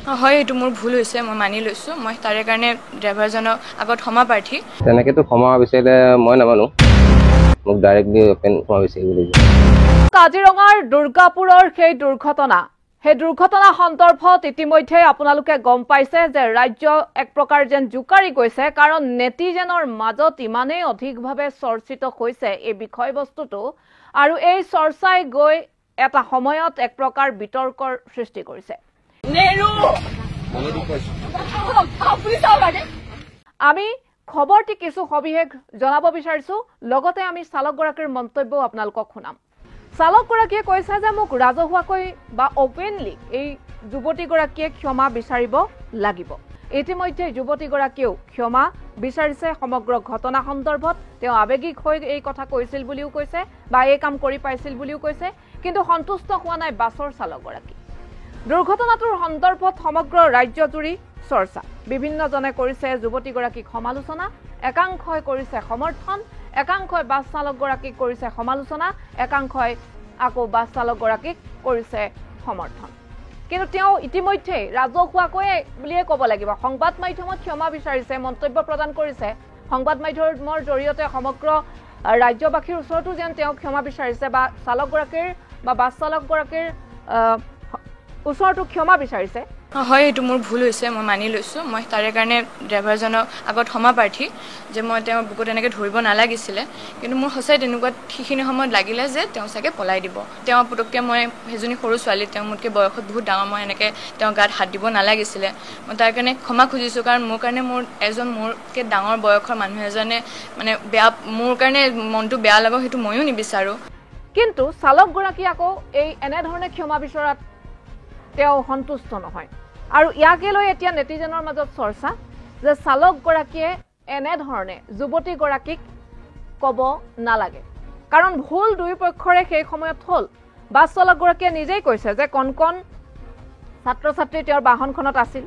হয়, এইটো মোৰ ভুল হৈছে, মই মানি লৈছোঁ। মই তাৰে কাৰণে ড্ৰাইভাৰজনৰ আগত ক্ষমা প্ৰাৰ্থী। তেনেকেতো ক্ষমা বিচাৰিলে মই নামানো, মোক ডাইৰেক্টলি ক্ষমা বিচাৰিব লাগিব। কাজিৰঙাৰ দুৰ্গাপুৰৰ সেই দুৰ্ঘটনা সন্দৰ্ভত ইতিমধ্যে আপোনালোকে গম পাইছে যে ৰাজ্য এক প্ৰকাৰ যেন জোকাৰি গৈছে, কাৰণ নেটিজেনৰ মাজত ইমানেই অধিকভাৱে চৰ্চিত হৈছে এই বিষয়বস্তুটো, আৰু এই চৰ্চাই গৈ এটা সময়ত এক প্ৰকাৰ বিতৰ্কৰ সৃষ্টি কৰিছে। আমি খবৰটি কিছু সবিশেষ জনাব বিচাৰিছো, লগতে আমি চালকগৰাকীৰ মন্তব্যও আপোনালোকক শুনাম। চালকগৰাকীয়ে কৈছে যে মোক ৰাজহুৱাকৈ বা অপেনলি এই যুৱতীগৰাকীয়ে ক্ষমা বিচাৰিব লাগিব। ইতিমধ্যে যুৱতীগৰাকীয়েও ক্ষমা বিচাৰিছে সমগ্ৰ ঘটনা সন্দৰ্ভত। তেওঁ আৱেগিক হৈ এই কথা কৈছিল বুলিও কৈছে বা এই কাম কৰি পাইছিল বুলিও কৈছে, কিন্তু সন্তুষ্ট হোৱা নাই বাছৰ চালকগৰাকী। দুৰ্ঘটনাটোৰ সন্দৰ্ভত সমগ্ৰ ৰাজ্যজুৰি চৰ্চা। বিভিন্নজনে কৰিছে যুৱতীগৰাকীক সমালোচনা, একাংশই কৰিছে সমৰ্থন, একাংশই বাছ চালকগৰাকীক কৰিছে সমালোচনা, একাংশই আকৌ বাছ চালকগৰাকীক কৰিছে সমৰ্থন। কিন্তু তেওঁ ইতিমধ্যে ৰাজহুৱাকৈ বুলিয়ে ক'ব লাগিব সংবাদ মাধ্যমত ক্ষমা বিচাৰিছে, মন্তব্য প্ৰদান কৰিছে। সংবাদ মাধ্যমৰ জৰিয়তে সমগ্ৰ ৰাজ্যবাসীৰ ওচৰতো যেন তেওঁ ক্ষমা বিচাৰিছে বা চালকগৰাকীৰ বা বাছ চালকগৰাকীৰ ওচৰতো ক্ষমা বিচাৰিছে। হয়, এইটো মোৰ ভুল হৈছে, মই মানি লৈছোঁ। মই তাৰে কাৰণে ড্ৰাইভাৰজনৰ আগত ক্ষমা প্ৰাৰ্থী যে মই তেওঁৰ বুকুত এনেকৈ ধৰিব নালাগিছিলে। কিন্তু মোৰ সঁচাই তেনেকুৱা সেইখিনি সময়ত লাগিলে যে তেওঁ চাগে পলাই দিব। তেওঁ পুটুককৈ মই সেইজনী সৰু ছোৱালী, তেওঁ মোতকৈ বয়সত বহুত ডাঙৰ, মই এনেকৈ তেওঁৰ গাত হাত দিব নালাগিছিলে। মই তাৰ কাৰণে ক্ষমা খুজিছোঁ, কাৰণ মোৰ কাৰণে মোতকৈ ডাঙৰ বয়সৰ মানুহ এজনে মানে মোৰ কাৰণে মনটো বেয়া লাগক সেইটো ময়ো নিবিচাৰোঁ। কিন্তু চালকগৰাকী আকৌ এই এনেধৰণে ক্ষমা বিচৰাত তেওঁ সন্তুষ্ট নহয়, আৰু ইয়াকে লৈ এতিয়া নেটিজেনৰ মাজত চৰ্চা যে চালকগৰাকীয়ে এনেধৰণে যুৱতীগৰাকীক ক'ব নালাগে, কাৰণ ভুল দুই পক্ষৰে সেই সময়ত হ'ল। বাছ চালকগৰাকীয়ে নিজেই কৈছে যে কণ কণ ছাত্ৰ ছাত্ৰী তেওঁৰ বাহনখনত আছিল,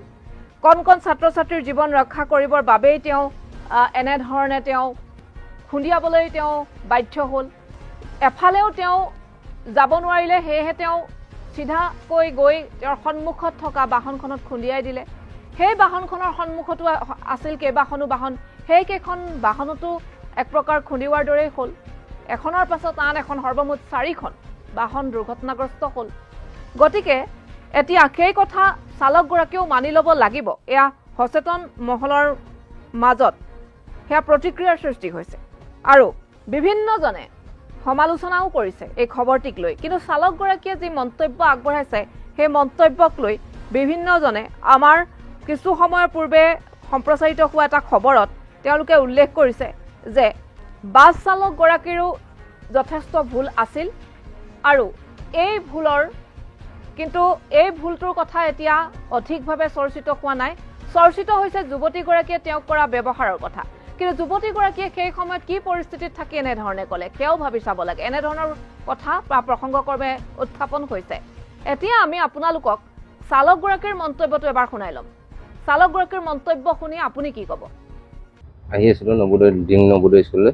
কণ কণ ছাত্ৰ ছাত্ৰীৰ জীৱন ৰক্ষা কৰিবৰ বাবেই তেওঁ এনেধৰণে তেওঁ খুন্দিয়াবলৈ তেওঁ বাধ্য হ'ল। এফালেও তেওঁ যাব নোৱাৰিলে, সেয়েহে তেওঁ চিধাকৈ গৈ তেওঁৰ সন্মুখত থকা বাহনখনত খুন্দিয়াই দিলে। সেই বাহনখনৰ সন্মুখতো আছিল কেইবাখনো বাহন, সেইকেইখন বাহনতো এক প্ৰকাৰ খুন্দিওৱাৰ দৰেই হ'ল। এখনৰ পাছত আন এখন, সৰ্বমুঠ 4খন বাহন দুৰ্ঘটনাগ্ৰস্ত হ'ল। গতিকে এতিয়া সেই কথা চালকগৰাকীয়েও মানি ল'ব লাগিব। এয়া সচেতন মহলৰ মাজত সেয়া প্ৰতিক্ৰিয়াৰ সৃষ্টি হৈছে, আৰু বিভিন্নজনে সমালোচনাও কৰিছে এই খবৰটিক লৈ। কিন্তু চালকগৰাকীয়ে যি মন্তব্য আগবঢ়াইছে সেই মন্তব্যক লৈ বিভিন্নজনে আমাৰ কিছু সময়ৰ পূৰ্বে সম্প্ৰচাৰিত হোৱা এটা খবৰত তেওঁলোকে উল্লেখ কৰিছে যে বাছ চালকগৰাকীৰো যথেষ্ট ভুল আছিল, আৰু এই ভুলটোৰ কথা এতিয়া অধিকভাৱে চৰ্চিত হোৱা নাই। চৰ্চিত হৈছে যুৱতীগৰাকীয়ে তেওঁক কৰা ব্যৱহাৰৰ কথা। কিন্তু যুৱতীগৰাকীয়ে সেই সময়ত কি পৰিস্থিতিত থাকি এনেধৰণে ক'লে সেয়াও ভাবি চাব লাগে। এনেধৰণৰ কথা বা প্ৰসংগক্ৰমে উত্থাপন হৈছে। এতিয়া আমি আপোনালোকক চালকগৰাকীৰ মন্তব্যটো এবাৰ শুনাই ল'ম। চালকগৰাকীৰ মন্তব্য শুনি আপুনি কি ক'ব? আহি আছিলোঁ নবোদয় স্কুললৈ,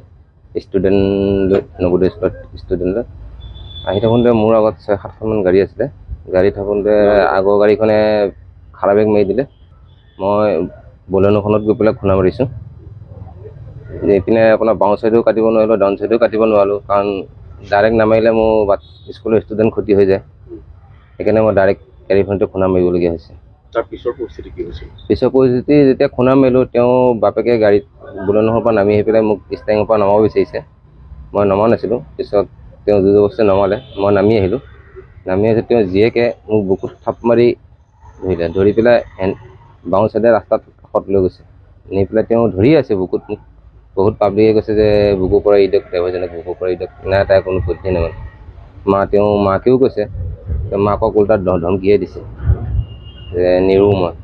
নবোদয় স্কুলত ষ্টুডেণ্টলৈ। আহি থাকোঁতে মোৰ আগত 6-7খনমান গাড়ী আছিলে। গাড়ী থাকোঁতে আগৰ গাড়ীখনে খাৰা বেগ মাৰি দিলে। মই বলেনোখনত গৈ পেলাই খুন্দা মাৰিছোঁ। এইপিনে আপোনাৰ বাওঁ চাইডেও কাটিব নোৱাৰিলোঁ, ডাউন চাইডেও কাটিব নোৱাৰিলোঁ, কাৰণ ডাইৰেক্ট নামাৰিলে মোৰ স্কুলৰ ষ্টুডেণ্ট ক্ষতি হৈ যায়। সেইকাৰণে মই ডাইৰেক্ট গাড়ীখনতে খুন্দা মাৰিবলগীয়া হৈছে। তাৰ পিছৰ পৰিস্থিতি কি হৈছিল? পিছৰ পৰিস্থিতি যেতিয়া খুন্দা মাৰিলোঁ, তেওঁ বাপেকে গাড়ীত বলেনোৰ পৰা নামি আহি পেলাই মোক ষ্টাৰিঙৰ পৰা নমাব বিচাৰিছে। মই নমা নাছিলোঁ। পিছত তেওঁ জোৰ জবৰদস্তি নমালে, মই নামি আহিলোঁ। নামি আহি তেওঁ জীয়েকে মোক বুকুত থাপ মাৰি ধৰিলে। ধৰি পেলাই বাওঁ চাইডে ৰাস্তাত কাষত লৈ গৈছে। নি পেলাই তেওঁ ধৰি আছে বুকুত মোক। বহুত পাব্লিকে কৈছে যে বুকুৰ পৰা ইদক, ড্ৰাইভাৰজনক বুকুৰ পৰা ইদক। নাই, তাই কোনো পধ্যেই নামানে। মাকেও কৈছে, মাকক উল্টাত ধমকিয়াই দিছে যে নিৰোঁ মই।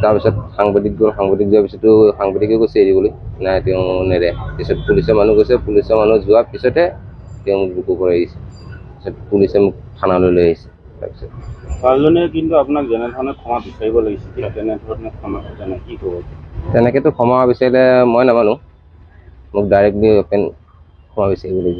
তাৰপিছত সাংবাদিক গ'ল, সাংবাদিক যোৱাৰ পিছতো সাংবাদিকেও কৈছে এৰিবলৈ, নাই তেওঁ নেৰে। পিছত পুলিচৰ মানুহ গৈছে, পুলিচৰ মানুহ যোৱাৰ পিছতে তেওঁ মোক বুকুৰ পৰা এৰিছে। তাৰপিছত পুলিচে মোক থানালৈ লৈ আহিছে। তাৰপিছত ছোৱালীজনীয়ে কিন্তু আপোনাক যেনেধৰণে ক্ষমা বিচাৰিব লাগিছিল, তেনেধৰণে ক্ষমা জানে কি ক'ব? তেনেকেতো ক্ষমা বিচাৰিলে মই নামানো, মোক ডাইৰেক্টলি ক্ষমা বিচাৰিব লাগিব।